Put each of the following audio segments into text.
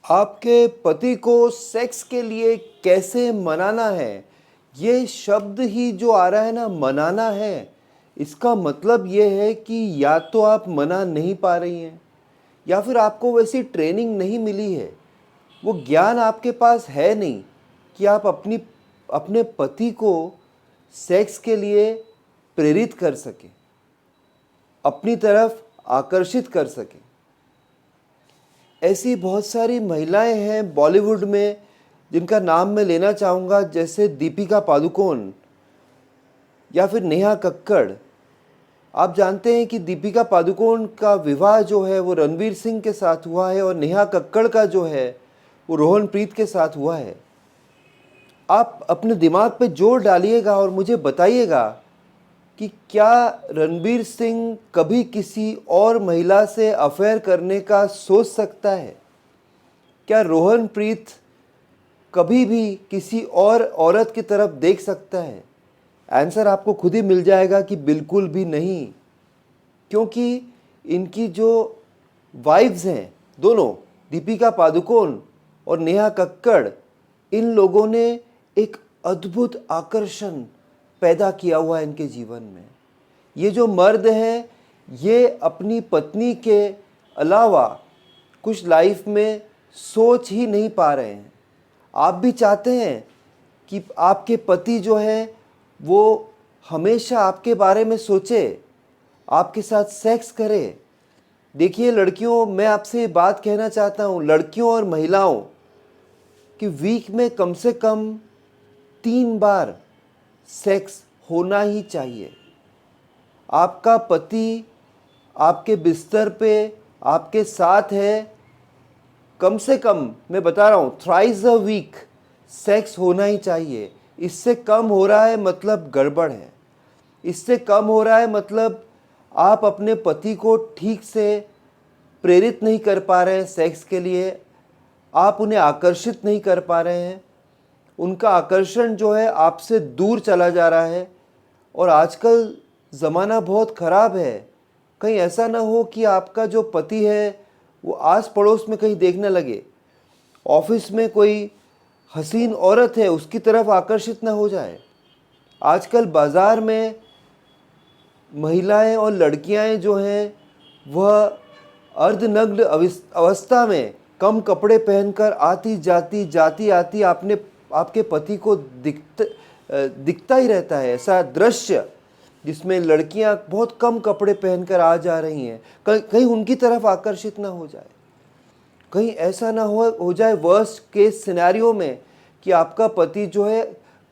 आपके पति को सेक्स के लिए कैसे मनाना है, ये शब्द ही जो आ रहा है ना, मनाना है, इसका मतलब ये है कि या तो आप मना नहीं पा रही हैं या फिर आपको वैसी ट्रेनिंग नहीं मिली है। वो ज्ञान आपके पास है नहीं कि आप अपने पति को सेक्स के लिए प्रेरित कर सकें, अपनी तरफ आकर्षित कर सकें। ऐसी बहुत सारी महिलाएं हैं बॉलीवुड में जिनका नाम मैं लेना चाहूँगा, जैसे दीपिका पादुकोण या फिर नेहा कक्कड़। आप जानते हैं कि दीपिका पादुकोण का विवाह जो है वो रणवीर सिंह के साथ हुआ है और नेहा कक्कड़ का जो है वो रोहनप्रीत के साथ हुआ है। आप अपने दिमाग पे जोर डालिएगा और मुझे बताइएगा कि क्या रणवीर सिंह कभी किसी और महिला से अफेयर करने का सोच सकता है? क्या रोहनप्रीत कभी भी किसी और औरत की तरफ देख सकता है? आंसर आपको खुद ही मिल जाएगा कि बिल्कुल भी नहीं। क्योंकि इनकी जो वाइफ्स हैं दोनों, दीपिका पादुकोण और नेहा कक्कड़, इन लोगों ने एक अद्भुत आकर्षण पैदा किया हुआ है इनके जीवन में। ये जो मर्द हैं ये अपनी पत्नी के अलावा कुछ लाइफ में सोच ही नहीं पा रहे हैं। आप भी चाहते हैं कि आपके पति जो है वो हमेशा आपके बारे में सोचे, आपके साथ सेक्स करे। देखिए लड़कियों, मैं आपसे बात कहना चाहता हूँ, लड़कियों और महिलाओं, कि वीक में कम से कम 3 बार सेक्स होना ही चाहिए। आपका पति आपके बिस्तर पे आपके साथ है, कम से कम मैं बता रहा हूँ थ्राइस अ वीक सेक्स होना ही चाहिए। इससे कम हो रहा है मतलब गड़बड़ है। इससे कम हो रहा है मतलब आप अपने पति को ठीक से प्रेरित नहीं कर पा रहे हैं सेक्स के लिए, आप उन्हें आकर्षित नहीं कर पा रहे हैं, उनका आकर्षण जो है आपसे दूर चला जा रहा है। और आजकल ज़माना बहुत ख़राब है, कहीं ऐसा ना हो कि आपका जो पति है वो आस पड़ोस में कहीं देखने लगे, ऑफिस में कोई हसीन औरत है उसकी तरफ आकर्षित ना हो जाए। आजकल बाज़ार में महिलाएं और लड़कियां जो हैं वह अर्धनग्न अवस्था में कम कपड़े पहनकर आती आती आपके पति को दिखता ही रहता है। ऐसा दृश्य जिसमें लड़कियां बहुत कम कपड़े पहनकर आ जा रही हैं, कहीं उनकी तरफ आकर्षित ना हो जाए, कहीं ऐसा ना हो जाए वर्स्ट केस सिनेरियो में कि आपका पति जो है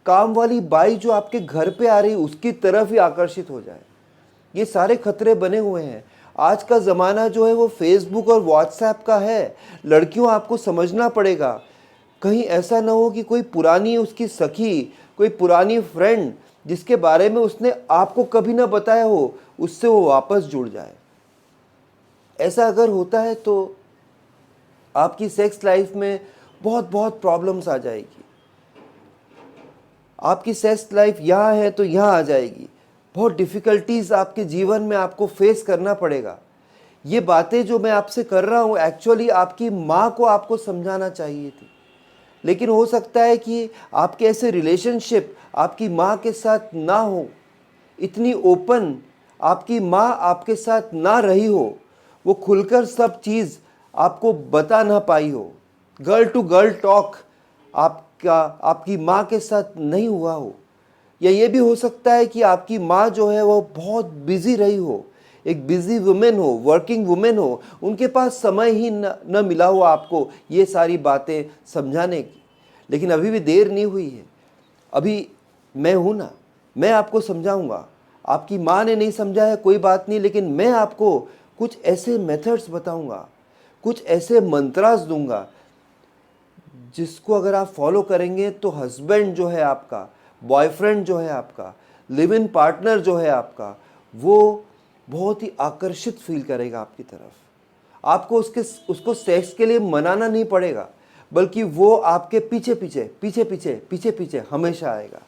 काम वाली बाई जो आपके घर पे आ रही उसकी तरफ ही आकर्षित हो जाए। ये सारे खतरे बने हुए हैं। आज का ज़माना जो है वो फेसबुक और व्हाट्सएप का है। लड़कियों, आपको समझना पड़ेगा, कहीं ऐसा ना हो कि कोई पुरानी उसकी सखी, कोई पुरानी फ्रेंड जिसके बारे में उसने आपको कभी ना बताया हो, उससे वो वापस जुड़ जाए। ऐसा अगर होता है तो आपकी सेक्स लाइफ में बहुत बहुत प्रॉब्लम्स आ जाएगी। आपकी सेक्स लाइफ यहाँ है तो यहाँ आ जाएगी। बहुत डिफ़िकल्टीज़ आपके जीवन में आपको फेस करना पड़ेगा। ये बातें जो मैं आपसे कर रहा हूँ एक्चुअली आपकी माँ को आपको समझाना चाहिए थी, लेकिन हो सकता है कि आपके ऐसे रिलेशनशिप आपकी माँ के साथ ना हो, इतनी ओपन आपकी माँ आपके साथ ना रही हो, वो खुलकर सब चीज़ आपको बता ना पाई हो, गर्ल टू गर्ल टॉक आपकी माँ के साथ नहीं हुआ हो। या ये भी हो सकता है कि आपकी माँ जो है वो बहुत बिजी रही हो, एक बिजी वुमेन हो, वर्किंग वुमेन हो, उनके पास समय ही न मिला हो आपको ये सारी बातें समझाने की। लेकिन अभी भी देर नहीं हुई है, अभी मैं हूँ ना, मैं आपको समझाऊंगा। आपकी माँ ने नहीं समझा है कोई बात नहीं, लेकिन मैं आपको कुछ ऐसे मेथड्स बताऊंगा, कुछ ऐसे मंत्रास दूंगा जिसको अगर आप फॉलो करेंगे तो हस्बैंड जो है आपका, बॉयफ्रेंड जो है आपका, लिव इन पार्टनर जो है आपका, वो बहुत ही आकर्षित फील करेगा आपकी तरफ। आपको उसको सेक्स के लिए मनाना नहीं पड़ेगा, बल्कि वो आपके पीछे पीछे हमेशा आएगा।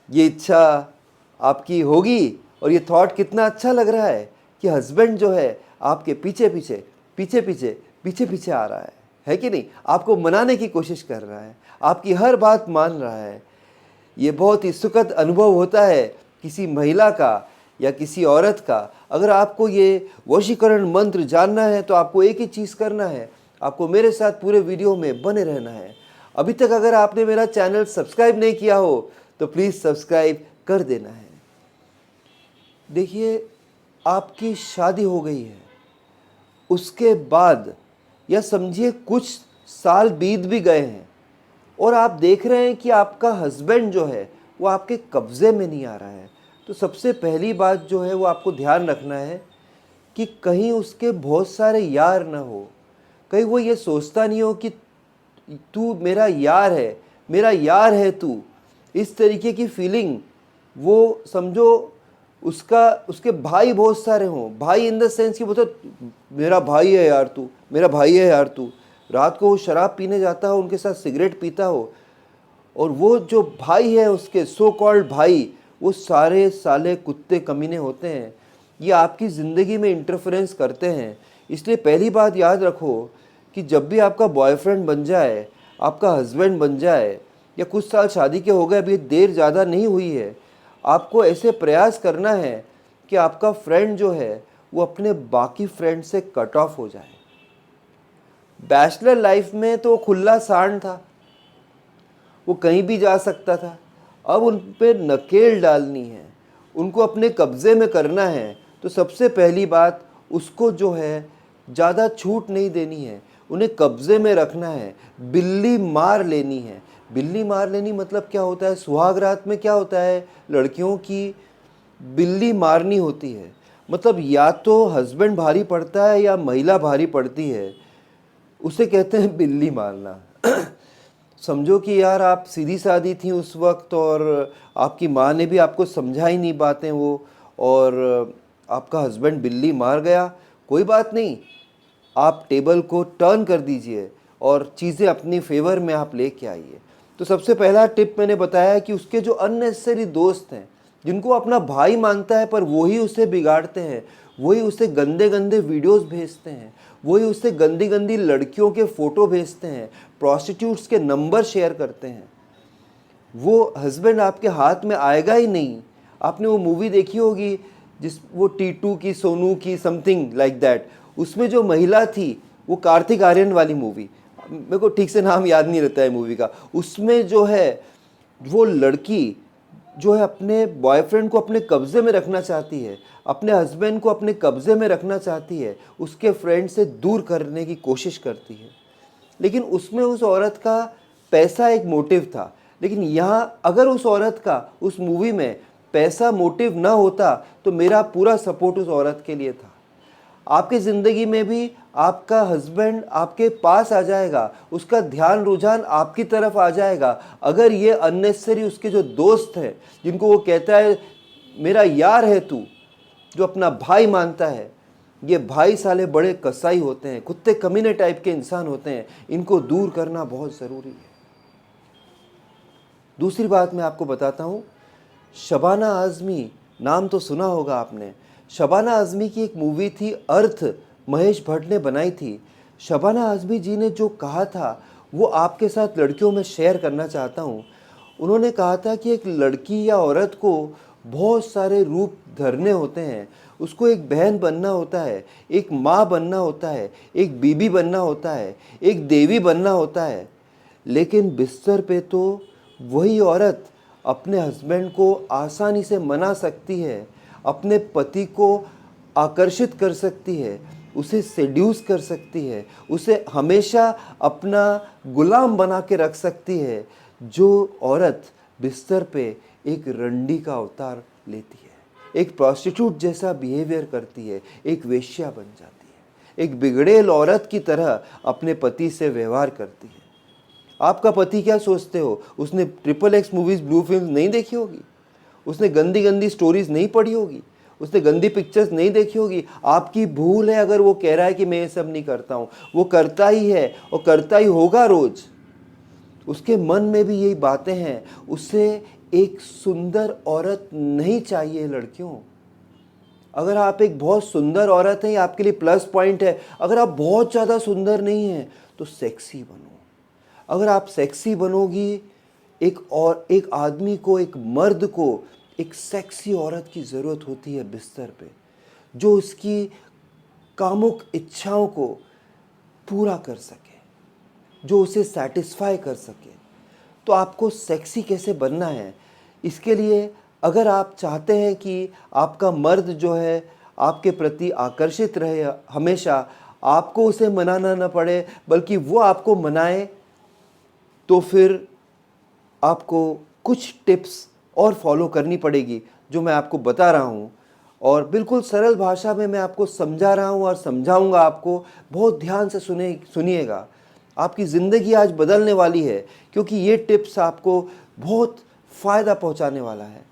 ये इच्छा आपकी होगी और ये थॉट कितना अच्छा लग रहा है कि हस्बैंड जो है आपके पीछे पीछे आ रहा है। है कि नहीं? आपको मनाने की कोशिश कर रहा है, आपकी हर बात मान रहा है। ये बहुत ही सुखद अनुभव होता है किसी महिला का या किसी औरत का। अगर आपको ये वशीकरण मंत्र जानना है तो आपको एक ही चीज़ करना है, आपको मेरे साथ पूरे वीडियो में बने रहना है। अभी तक अगर आपने मेरा चैनल सब्सक्राइब नहीं किया हो तो प्लीज़ सब्सक्राइब कर देना है। देखिए, आपकी शादी हो गई है, उसके बाद या समझिए कुछ साल बीत भी गए हैं और आप देख रहे हैं कि आपका हस्बैंड जो है वो आपके कब्ज़े में नहीं आ रहा है, तो सबसे पहली बात जो है वो आपको ध्यान रखना है कि कहीं उसके बहुत सारे यार ना हो। कहीं वो ये सोचता नहीं हो कि तू मेरा यार है, मेरा यार है तू। इस तरीके की फीलिंग वो समझो उसके भाई बहुत सारे हों, भाई इन द सेंस कि वो तो मेरा भाई है यार तू, मेरा भाई है यार तू। रात को वो शराब पीने जाता हो, उनके साथ सिगरेट पीता हो, और वो जो भाई है उसके सो कॉल्ड भाई, वो सारे साले कुत्ते कमीने होते हैं। ये आपकी ज़िंदगी में इंटरफेरेंस करते हैं। इसलिए पहली बात याद रखो कि जब भी आपका बॉयफ्रेंड बन जाए, आपका हस्बैंड बन जाए, या कुछ साल शादी के हो गए, अभी देर ज़्यादा नहीं हुई है, आपको ऐसे प्रयास करना है कि आपका फ्रेंड जो है वो अपने बाकी फ्रेंड से कट ऑफ हो जाए। बैचलर लाइफ में तो खुला सांड था, वो कहीं भी जा सकता था। अब उन पे नकेल डालनी है, उनको अपने कब्ज़े में करना है। तो सबसे पहली बात, उसको जो है ज़्यादा छूट नहीं देनी है, उन्हें कब्ज़े में रखना है, बिल्ली मार लेनी है। बिल्ली मार लेनी मतलब क्या होता है? सुहाग रात में क्या होता है? लड़कियों की बिल्ली मारनी होती है। मतलब या तो हस्बैंड भारी पड़ता है या महिला भारी पड़ती है, उसे कहते हैं बिल्ली मारना। समझो कि यार आप सीधी सादी थी उस वक्त और आपकी माँ ने भी आपको समझाई नहीं बातें वो, और आपका हस्बैंड बिल्ली मार गया। कोई बात नहीं, आप टेबल को टर्न कर दीजिए और चीज़ें अपनी फेवर में आप लेके आइए। तो सबसे पहला टिप मैंने बताया कि उसके जो अननेसेसरी दोस्त हैं, जिनको अपना भाई मानता है पर वही उसे बिगाड़ते हैं, वही उसे गंदे गंदे वीडियोस भेजते हैं, वही उसे गंदी गंदी लड़कियों के फ़ोटो भेजते हैं, प्रॉस्टिट्यूट्स के नंबर शेयर करते हैं, वो हस्बैंड आपके हाथ में आएगा ही नहीं। आपने वो मूवी देखी होगी वो टीटू की, सोनू की, समथिंग लाइक दैट, उसमें जो महिला थी, वो कार्तिक आर्यन वाली मूवी, मेरे को ठीक से नाम याद नहीं रहता है मूवी का। उसमें जो है वो लड़की जो है अपने बॉयफ्रेंड को अपने कब्ज़े में रखना चाहती है, अपने हस्बैंड को अपने कब्ज़े में रखना चाहती है, उसके फ्रेंड से दूर करने की कोशिश करती है। लेकिन उसमें उस औरत का पैसा एक मोटिव था। लेकिन यहाँ अगर उस औरत का उस मूवी में पैसा मोटिव ना होता तो मेरा पूरा सपोर्ट उस औरत के लिए था। आपकी ज़िंदगी में भी आपका हस्बैंड आपके पास आ जाएगा, उसका ध्यान रुझान आपकी तरफ आ जाएगा, अगर ये अननेसेसरी उसके जो दोस्त हैं, जिनको वो कहता है मेरा यार है तू, जो अपना भाई मानता है, ये भाई साले बड़े कसाई होते हैं, कुत्ते कमीने टाइप के इंसान होते हैं, इनको दूर करना बहुत ज़रूरी है। दूसरी बात मैं आपको बताता हूँ, शबाना आज़मी, नाम तो सुना होगा आपने। शबाना आज़मी की एक मूवी थी अर्थ, महेश भट्ट ने बनाई थी। शबाना आज़मी जी ने जो कहा था वो आपके साथ लड़कियों में शेयर करना चाहता हूँ। उन्होंने कहा था कि एक लड़की या औरत को बहुत सारे रूप धरने होते हैं, उसको एक बहन बनना होता है, एक माँ बनना होता है, एक बीबी बनना होता है, एक देवी बनना होता है। लेकिन बिस्तर पे तो वही औरत अपने हस्बैंड को आसानी से मना सकती है, अपने पति को आकर्षित कर सकती है, उसे सेड्यूस कर सकती है, उसे हमेशा अपना गुलाम बना के रख सकती है। जो औरत बिस्तर पे एक रंडी का अवतार लेती है, एक प्रॉस्टिट्यूट जैसा बिहेवियर करती है, एक वेश्या बन जाती है, एक बिगड़ेल औरत की तरह अपने पति से व्यवहार करती है। आपका पति क्या सोचते हो? उसने XXX मूवीज़, ब्लू फिल्म नहीं देखी होगी, उसने गंदी गंदी स्टोरीज़ नहीं पढ़ी होगी, उसने गंदी पिक्चर्स नहीं देखी होगी। आपकी भूल है अगर वो कह रहा है कि मैं ये सब नहीं करता हूँ, वो करता ही है और करता ही होगा रोज़। उसके मन में भी यही बातें हैं। उसे एक सुंदर औरत नहीं चाहिए लड़कियों। अगर आप एक बहुत सुंदर औरत हैं, ये आपके लिए प्लस पॉइंट है। अगर आप बहुत ज़्यादा सुंदर नहीं हैं तो सेक्सी बनो। अगर आप सेक्सी बनोगी, एक आदमी को, एक मर्द को एक सेक्सी औरत की ज़रूरत होती है बिस्तर पे, जो उसकी कामुक इच्छाओं को पूरा कर सके, जो उसे सेटिस्फाई कर सके। तो आपको सेक्सी कैसे बनना है, इसके लिए अगर आप चाहते हैं कि आपका मर्द जो है आपके प्रति आकर्षित रहे हमेशा, आपको उसे मनाना ना पड़े बल्कि वो आपको मनाए, तो फिर आपको कुछ टिप्स और फॉलो करनी पड़ेगी जो मैं आपको बता रहा हूँ। और बिल्कुल सरल भाषा में मैं आपको समझा रहा हूँ और समझाऊँगा आपको। बहुत ध्यान से सुनिएगा। आपकी ज़िंदगी आज बदलने वाली है, क्योंकि ये टिप्स आपको बहुत फ़ायदा पहुँचाने वाला है।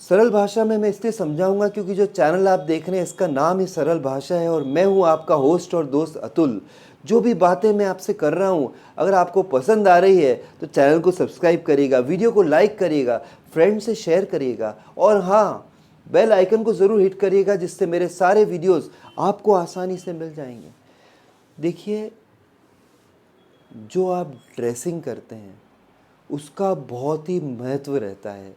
सरल भाषा में मैं इसलिए समझाऊंगा क्योंकि जो चैनल आप देख रहे हैं इसका नाम ही सरल भाषा है, और मैं हूं आपका होस्ट और दोस्त अतुल। जो भी बातें मैं आपसे कर रहा हूं, अगर आपको पसंद आ रही है तो चैनल को सब्सक्राइब करिएगा, वीडियो को लाइक करिएगा, फ्रेंड से शेयर करिएगा, और हाँ, बेल आइकन को ज़रूर हिट करिएगा, जिससे मेरे सारे वीडियोज़ आपको आसानी से मिल जाएंगे। देखिए, जो आप ड्रेसिंग करते हैं उसका बहुत ही महत्व रहता है।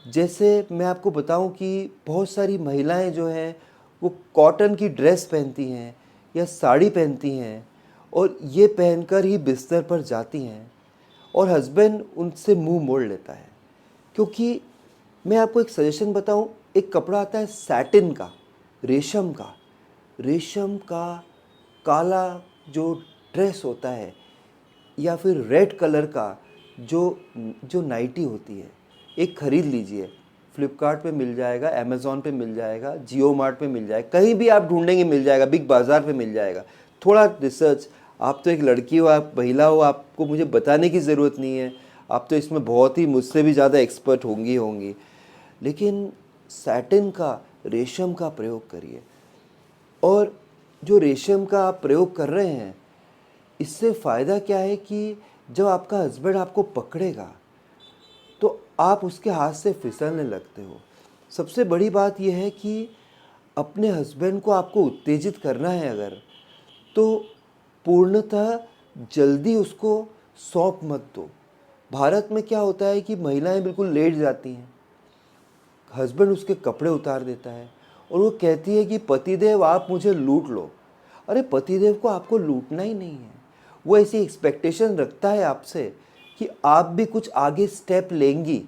जैसे मैं आपको बताऊं कि बहुत सारी महिलाएं जो हैं वो कॉटन की ड्रेस पहनती हैं या साड़ी पहनती हैं, और ये पहनकर ही बिस्तर पर जाती हैं, और हस्बैंड उनसे मुंह मोड़ लेता है। क्योंकि मैं आपको एक सजेशन बताऊं, एक कपड़ा आता है सैटिन का, रेशम का काला जो ड्रेस होता है, या फिर रेड कलर का जो जो नाइटी होती है, एक ख़रीद लीजिए। फ्लिपकार्ट पे मिल जाएगा, अमेज़ॉन पे मिल जाएगा, जियो मार्ट पे मिल जाएगा, कहीं भी आप ढूंढेंगे मिल जाएगा, बिग बाज़ार पे मिल जाएगा। थोड़ा रिसर्च, आप तो एक लड़की हो, आप महिला हो, आपको मुझे बताने की ज़रूरत नहीं है, आप तो इसमें बहुत ही मुझसे भी ज़्यादा एक्सपर्ट होंगी। लेकिन सैटिन का, रेशम का प्रयोग करिए। और जो रेशम का आप प्रयोग कर रहे हैं, इससे फ़ायदा क्या है कि जब आपका हस्बैंड आपको पकड़ेगा तो आप उसके हाथ से फिसलने लगते हो। सबसे बड़ी बात यह है कि अपने हस्बैंड को आपको उत्तेजित करना है अगर, तो पूर्णतः जल्दी उसको सौंप मत दो। भारत में क्या होता है कि महिलाएं बिल्कुल लेट जाती हैं, हस्बैंड उसके कपड़े उतार देता है और वो कहती है कि पतिदेव आप मुझे लूट लो। अरे पतिदेव को आपको लूटना ही नहीं है, वो ऐसी एक्सपेक्टेशन रखता है आपसे कि आप भी कुछ आगे स्टेप लेंगी।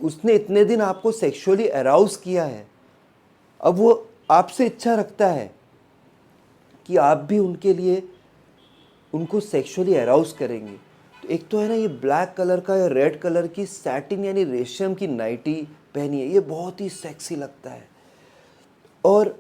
उसने इतने दिन आपको सेक्सुअली अराउज किया है, अब वो आपसे इच्छा रखता है कि आप भी उनके लिए उनको सेक्सुअली अराउज करेंगे। तो एक तो है ना, ये ब्लैक कलर का या रेड कलर की सैटिन यानी रेशम की नाइटी पहनी है, ये बहुत ही सेक्सी लगता है। और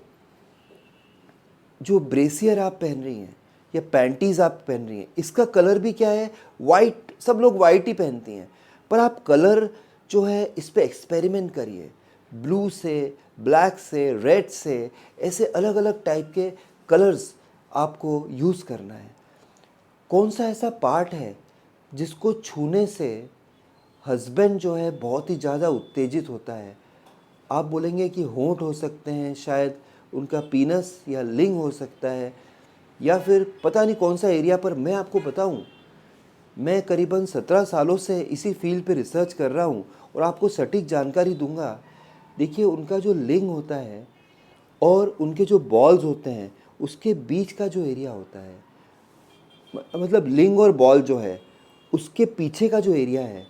जो ब्रेसियर आप पहन रही हैं या पैंटीज़ आप पहन रही हैं, इसका कलर भी क्या है, वाइट। सब लोग वाइट ही पहनती हैं, पर आप कलर जो है इस पर एक्सपेरिमेंट करिए। ब्लू से, ब्लैक से, रेड से, ऐसे अलग अलग टाइप के कलर्स आपको यूज़ करना है। कौन सा ऐसा पार्ट है जिसको छूने से हस्बैंड जो है बहुत ही ज़्यादा उत्तेजित होता है? आप बोलेंगे कि होंठ हो सकते हैं, शायद उनका पीनस या लिंग हो सकता है, या फिर पता नहीं कौन सा एरिया। पर मैं आपको बताऊं, मैं करीबन 17 सालों से इसी फील्ड पे रिसर्च कर रहा हूं और आपको सटीक जानकारी दूंगा। देखिए, उनका जो लिंग होता है और उनके जो बॉल्स होते हैं, उसके बीच का जो एरिया होता है, मतलब लिंग और बॉल जो है उसके पीछे का जो एरिया है,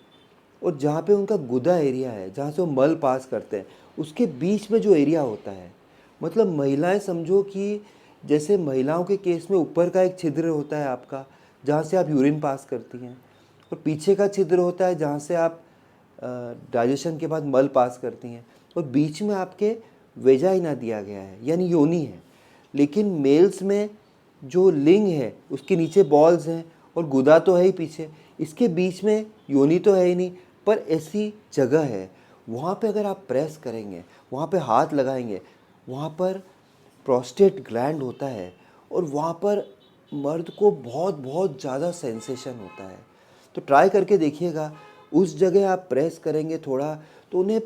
और जहाँ पे उनका गुदा एरिया है, जहाँ से वो मल पास करते हैं, उसके बीच में जो एरिया होता है, मतलब महिलाएं समझो कि जैसे महिलाओं के केस में ऊपर का एक छिद्र होता है आपका, जहाँ से आप यूरिन पास करती हैं, और पीछे का छिद्र होता है जहाँ से आप डाइजेशन के बाद मल पास करती हैं, और बीच में आपके वेजाइना दिया गया है यानी योनि है। लेकिन मेल्स में जो लिंग है उसके नीचे बॉल्स हैं और गुदा तो है ही पीछे, इसके बीच में योनि तो है ही नहीं, पर ऐसी जगह है, वहाँ पे अगर आप प्रेस करेंगे, वहाँ पे हाथ लगाएंगे, वहाँ पर प्रोस्टेट ग्लैंड होता है, और वहाँ पर मर्द को बहुत बहुत ज़्यादा सेंसेशन होता है। तो ट्राई करके देखिएगा, उस जगह आप प्रेस करेंगे थोड़ा, तो उन्हें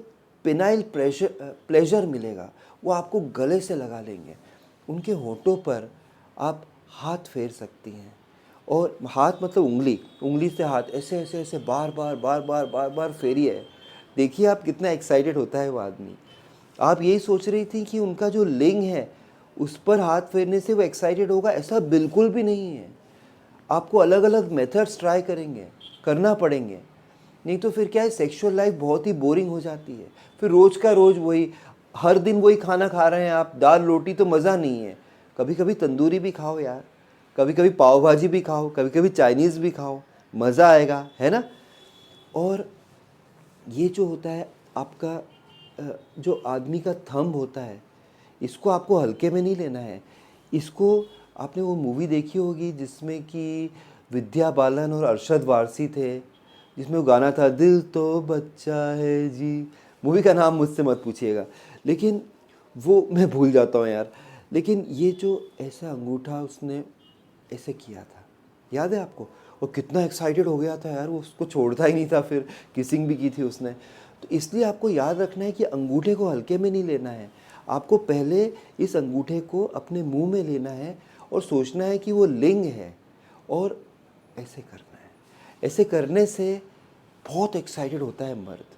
पेनाइल प्लेजर मिलेगा, वो आपको गले से लगा लेंगे। उनके होठों पर आप हाथ फेर सकती हैं। और हाथ मतलब उंगली से हाथ ऐसे ऐसे ऐसे बार बार बार बार बार बार फेरिए। देखिए आप कितना एक्साइटेड होता है वो आदमी। आप यही सोच रही थी कि उनका जो लिंग है उस पर हाथ फेरने से वो एक्साइटेड होगा, ऐसा बिल्कुल भी नहीं है। आपको अलग अलग मेथड्स ट्राई करना पड़ेंगे, नहीं तो फिर क्या है, सेक्सुअल लाइफ बहुत ही बोरिंग हो जाती है। फिर रोज़ का रोज़ वही, हर दिन वही खाना खा रहे हैं आप, दाल रोटी, तो मज़ा नहीं है। कभी कभी तंदूरी भी खाओ यार, कभी कभी पाव भाजी भी खाओ, कभी कभी चाइनीज़ भी खाओ, मज़ा आएगा, है ना। और ये जो होता है आपका जो आदमी का थंब होता है, इसको आपको हल्के में नहीं लेना है। इसको आपने वो मूवी देखी होगी जिसमें कि विद्या बालन और अरशद वारसी थे, जिसमें वो गाना था, दिल तो बच्चा है जी। मूवी का नाम मुझसे मत पूछिएगा, लेकिन वो मैं भूल जाता हूँ यार। लेकिन ये जो ऐसा अंगूठा उसने ऐसे किया था, याद है आपको? और कितना एक्साइटेड हो गया था यार, वो उसको छोड़ता ही नहीं था, फिर किसिंग भी की थी उसने। तो इसलिए आपको याद रखना है कि अंगूठे को हल्के में नहीं लेना है। आपको पहले इस अंगूठे को अपने मुंह में लेना है और सोचना है कि वो लिंग है, और ऐसे करना है। ऐसे करने से बहुत एक्साइटेड होता है मर्द।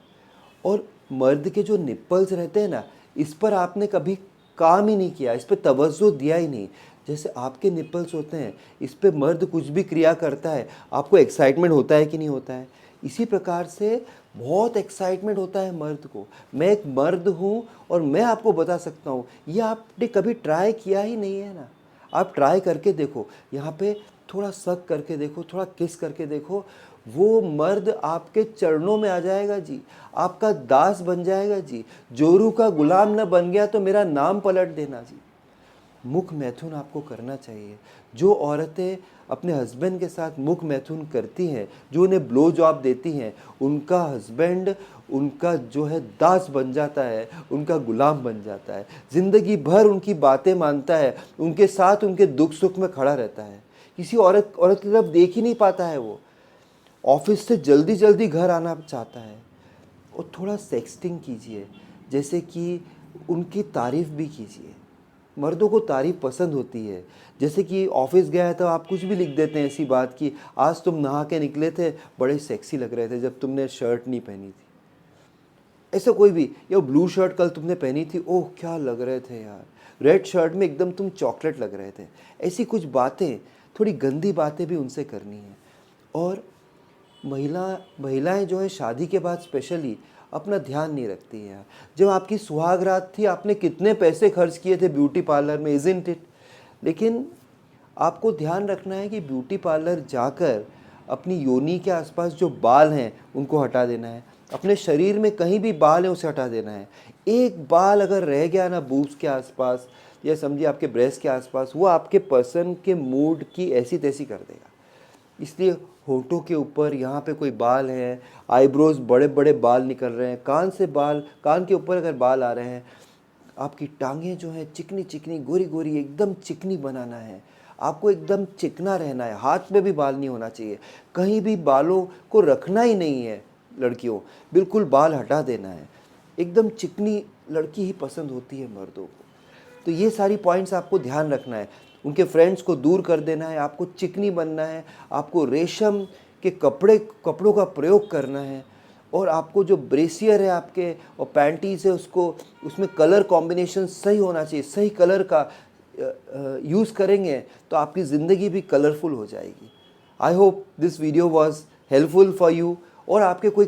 और मर्द के जो निप्पल्स रहते हैं ना, इस पर आपने कभी काम ही नहीं किया, इस पर तवज्जो दिया ही नहीं। जैसे आपके निप्पल्स होते हैं, इस पर मर्द कुछ भी क्रिया करता है, आपको एक्साइटमेंट होता है कि नहीं होता है? इसी प्रकार से बहुत एक्साइटमेंट होता है मर्द को। मैं एक मर्द हूँ और मैं आपको बता सकता हूँ, ये आपने कभी ट्राई किया ही नहीं है ना। आप ट्राई करके देखो, यहाँ पे थोड़ा सक करके देखो, थोड़ा किस करके देखो, वो मर्द आपके चरणों में आ जाएगा जी, आपका दास बन जाएगा जी। जोरू का गुलाम न बन गया तो मेरा नाम पलट देना जी। मुख मैथुन आपको करना चाहिए। जो औरतें अपने हस्बैंड के साथ मुख मैथुन करती हैं, जो उन्हें ब्लो जॉब देती हैं, उनका हस्बैंड उनका जो है दास बन जाता है, उनका गुलाम बन जाता है। ज़िंदगी भर उनकी बातें मानता है, उनके साथ उनके दुख सुख में खड़ा रहता है। किसी औरत की तरफ देख ही नहीं पाता है वो। ऑफिस से जल्दी जल्दी घर आना चाहता है। और थोड़ा सेक्सटिंग कीजिए, जैसे कि उनकी तारीफ़ भी कीजिए। मर्दों को तारीफ़ पसंद होती है। जैसे कि ऑफिस गया है तो आप कुछ भी लिख देते हैं ऐसी बात कि आज तुम नहा के निकले थे, बड़े सेक्सी लग रहे थे जब तुमने शर्ट नहीं पहनी थी, ऐसा कोई भी। या ब्लू शर्ट कल तुमने पहनी थी, ओह क्या लग रहे थे यार, रेड शर्ट में एकदम तुम चॉकलेट लग रहे थे। ऐसी कुछ बातें, थोड़ी गंदी बातें भी उनसे करनी है। और महिलाएं जो है शादी के बाद स्पेशली अपना ध्यान नहीं रखती हैं। जब आपकी सुहाग रात थी, आपने कितने पैसे खर्च किए थे ब्यूटी पार्लर में, इज़न्ट इट? लेकिन आपको ध्यान रखना है कि ब्यूटी पार्लर जाकर अपनी योनि के आसपास जो बाल हैं उनको हटा देना है। अपने शरीर में कहीं भी बाल है उसे हटा देना है। एक बाल अगर रह गया ना बूब्स के आसपास, या समझिए आपके ब्रेस्ट के आसपास, वो आपके पर्सन के मूड की ऐसी तैसी कर देगा। इसलिए होठों के ऊपर यहाँ पे कोई बाल है, आईब्रोज बड़े बड़े बाल निकल रहे हैं, कान के ऊपर अगर बाल आ रहे हैं, आपकी टांगें जो हैं चिकनी चिकनी गोरी गोरी एकदम चिकनी बनाना है। आपको एकदम चिकना रहना है। हाथ में भी बाल नहीं होना चाहिए, कहीं भी बालों को रखना ही नहीं है। लड़कियों, बिल्कुल बाल हटा देना है। एकदम चिकनी लड़की ही पसंद होती है मर्दों को। तो ये सारी पॉइंट्स आपको ध्यान रखना है। उनके फ्रेंड्स को दूर कर देना है, आपको चिकनी बनना है, आपको रेशम के कपड़ों का प्रयोग करना है। और आपको जो ब्रेसियर है आपके और पैंटीज है, उसमें कलर कॉम्बिनेशन सही होना चाहिए। सही कलर का यूज़ करेंगे तो आपकी ज़िंदगी भी कलरफुल हो जाएगी। I hope this video was helpful for you. और आपके कोई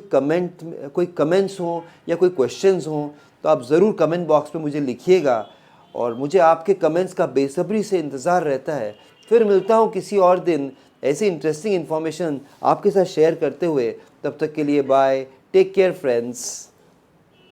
कमेंट्स हों या कोई क्वेश्चंस हों तो आप ज़रूर कमेंट बॉक्स में मुझे लिखिएगा, और मुझे आपके कमेंट्स का बेसब्री से इंतज़ार रहता है। फिर मिलता हूँ किसी और दिन ऐसी इंटरेस्टिंग इन्फॉर्मेशन आपके साथ शेयर करते हुए। तब तक के लिए बाय, टेक केयर फ्रेंड्स।